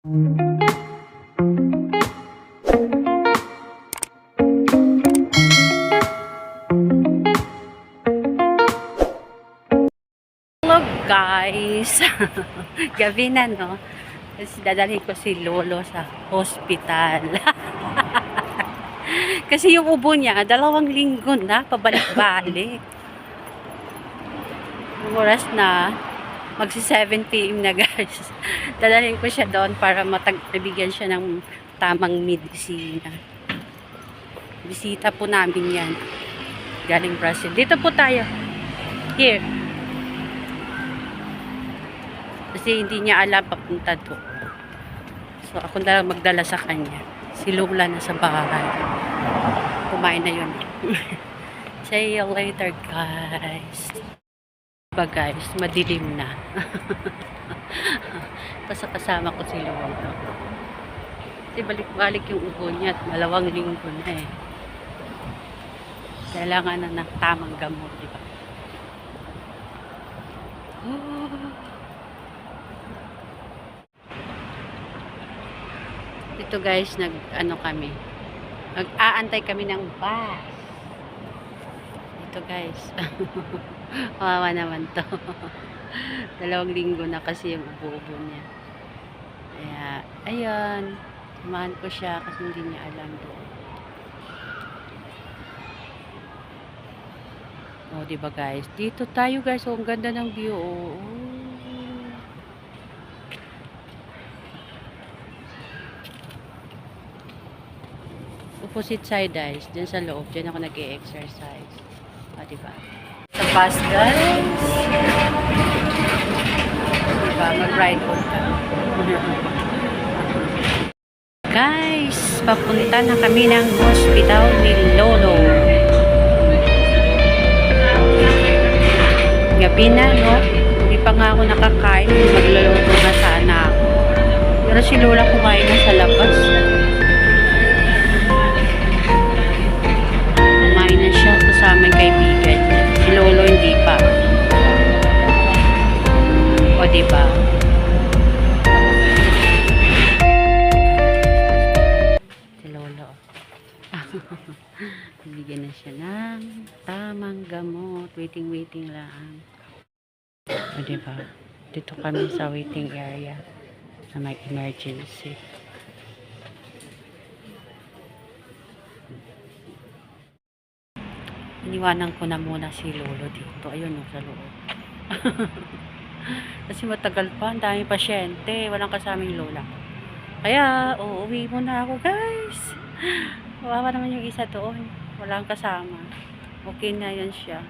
Hello guys! Gabi na, no? Kasi dadalhin ko si Lolo sa hospital. Kasi yung ubo niya, 2 linggo na, pabalik-balik. Yung oras na, magsi 7 PM na guys. Dadalhin ko siya doon para nabigyan siya ng tamang medisina. Bisita po namin yan. Galing Brazil. Dito po tayo. Here. Kasi hindi niya alam papunta doon. So, ako na lang magdala sa kanya. Si Lola na sa bahay. Kumain na yun. See you later, guys. Diba, guys? Madilim na. Basta kasama ko si Lola. Kasi balik-balik yung ubo niya at 2 linggo na eh. Kailangan na ng tamang gamot, diba? Oh. Ito guys, kami. Nag-aantay kami ng bus. Ito guys. Kawawa naman to. 2 linggo na kasi yung ubo-ubo niya. Kaya, ayun. Samahan ko siya kasi hindi niya alam doon. Oh, diba guys? Dito tayo guys. Oh, ang ganda ng view. Oh. Opposite side guys, dyan sa loob, dyan ako nag-e-exercise. O, diba? Sa bus guys. Diba, mag-ride po ka. Guys, papunta na kami ng hospital ni Lolo. Gabi na, no? Hindi pa nga ako nakakain. Magluluto na sana ako. Pero si Lola kumain na sa labas. Sa aming kaibigan. Si Lolo hindi pa. O diba? Si Lolo. Bibigyan na siya ng tamang gamot. Waiting lang. O diba? Dito kami sa waiting area na may emergency. Iniwanan ko na muna si Lolo dito. Ayun, sa loob. Kasi matagal pa. Ang daming pasyente. Walang kasamang Lola. Kaya, uuwi muna ako, guys. Kawawa naman yung isa doon. Walang kasama. Okay na yan siya.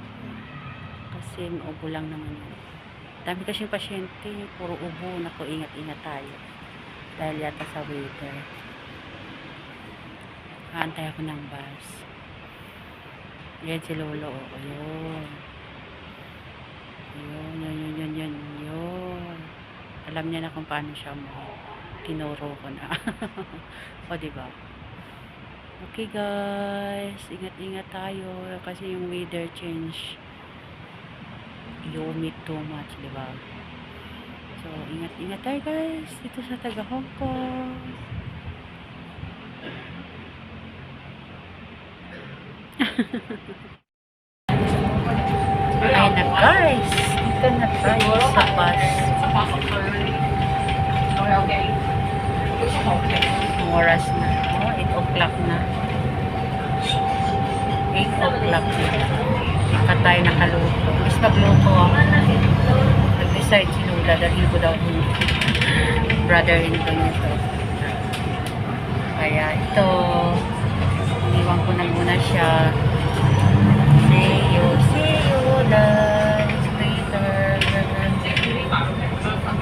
Kasi maubo lang naman yun. Dami kasi yung pasyente. Puro ubo. Naku, ingat-ingat tayo. Dahil yata sa weather. Haantay ako ng bus. Yan si Lolo. Ayun. Ayun. Alam niya na kung paano siya mo. Tinuro ko na. O, diba? Okay, guys. Ingat-ingat tayo. Kasi yung weather change. Humid too much, diba? So, ingat-ingat tayo, guys. Dito sa taga Hong Kong. Ayan na guys, dito na tayo sa bus. Ang oras na, 8 o'clock na. 8 o'clock na. Saka tayo nakaluto. Mas magluto ako. Nag-decide si Lula, dahil ko daw yung brother-in-law nito. Kaya ito, iniwan ko na muna siya. See you guys later.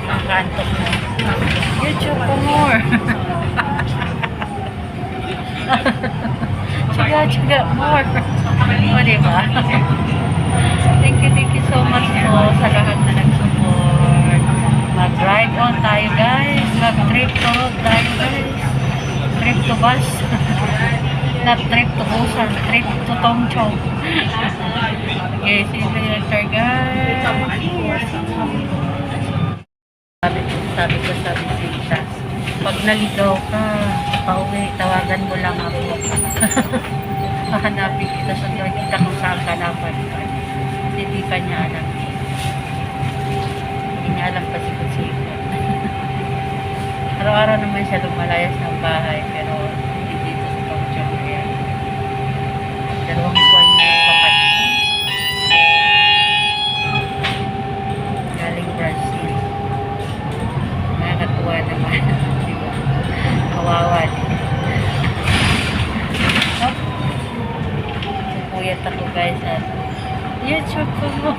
Nakaantok na. YouTube for more. Chiga more. O, diba? Thank you so much po sa lahat na nag-support. Mag-ride on tayo guys. Mag-trip to tayo guys. Trip to bus. Not trip to Busan, trip to Tongchong. Okay, see you later guys. Sabi ko sa bisita, Pag naligaw ka, pauwi, tawagan mo lang ako. Hahanapin kita sa kita kung saan ka napadpad. Hindi pa niya alam. Hindi niya alam kasi kung sino. Araw-araw naman siya lumalayas ng bahay, pero hindi dito sa Tokyo. Dalawang buwan niya papasin. Galing Brazil. Nakakatuwa naman. Diba? Kawawa din. Pupuyat ako guys at YouTube ko mo.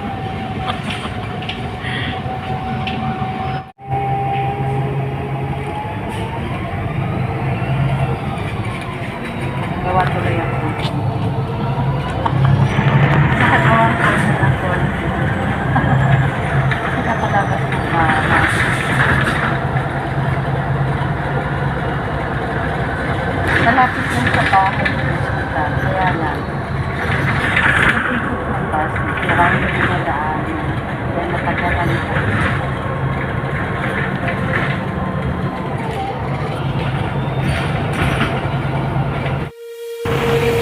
Gawa tuloy ako. Nakagawa ko sa ako. Kasi napalabas ng bahay. Malapit lang sa bahay ng hospital. Kaya lang. Ikot ng bus. Marami na dumadaan. Kaya natagalan ko.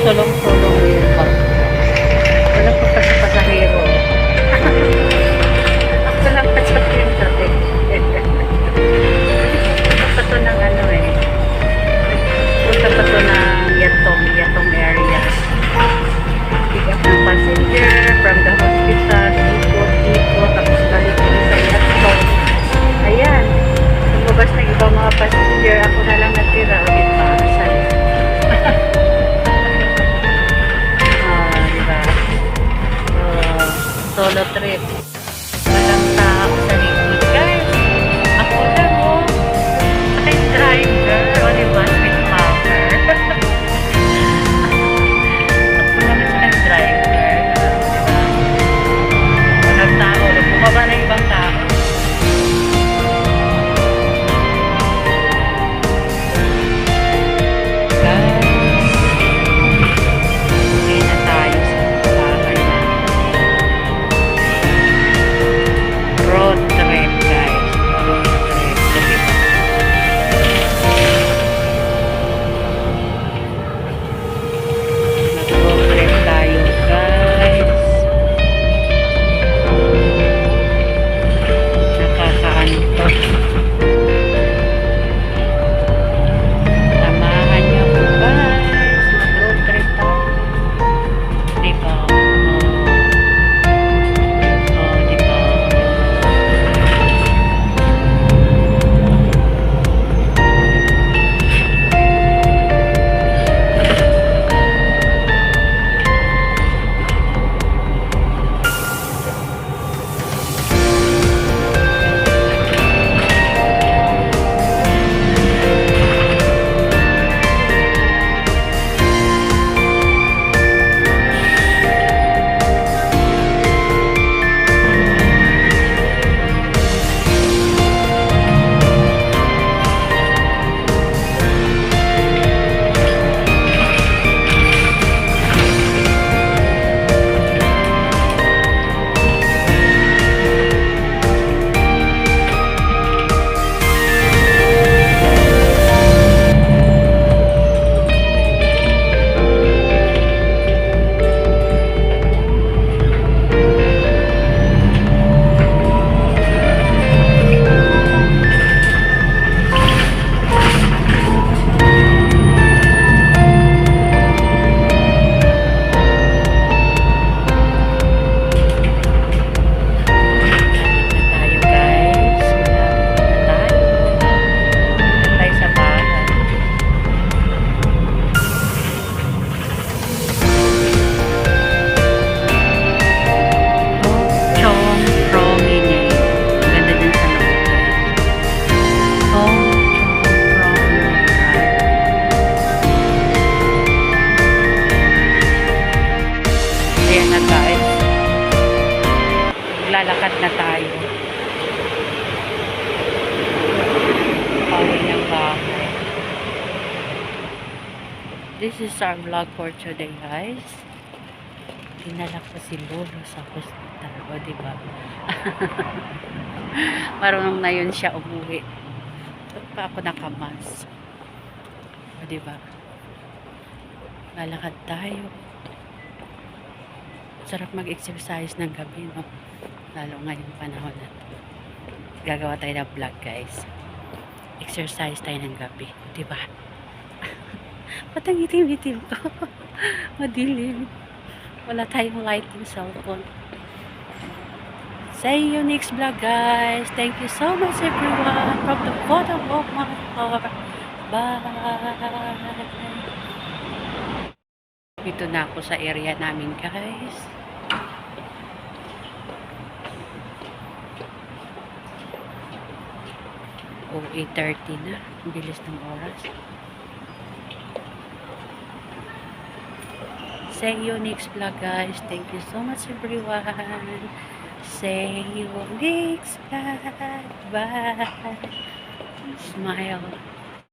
Sulong-sulong yung bus. Wala pa pa sa pasahero. Ako lang pa sa pinto eh. Punta pa to ng ano eh. Punta pa to ng Yatong area. Pick up ng passenger from the hospital. Ikot. Tapos balik ko sa Yatong. Ayan. Lumabas na ibang mga passenger. Ako na lang natira. Ulit maasan. Solo trip. Walang tao sa likod. Guys, ako lang oh. Aking driver. O diba? With power. Ako lang sa driver. Diba? Walang tao. Bumaba na ibang tao. Lalakad na tayo. Pauwi ng bahay. This is our vlog for today, guys. Dinala ko si Lolo sa hospital. O, diba? Marunong na yun siya umuwi. pa ako nakamas. O, diba? Lalakad tayo. Sarap mag-exercise ng gabi, no? Lalo ngayong panahon na to. Gagawa tayo ng vlog, guys. Exercise tayo ng gabi. Diba? Ba't ang itim-itim ko? Madilim. Wala tayong lighting cellphone. See you next vlog, guys. Thank you so much, everyone. From the bottom of my heart. Bye. Dito na ako sa area namin, guys. O, 8:30 na. Ang bilis ng oras. See you next vlog, guys. Thank you so much, everyone. See you next vlog. Bye. Smile.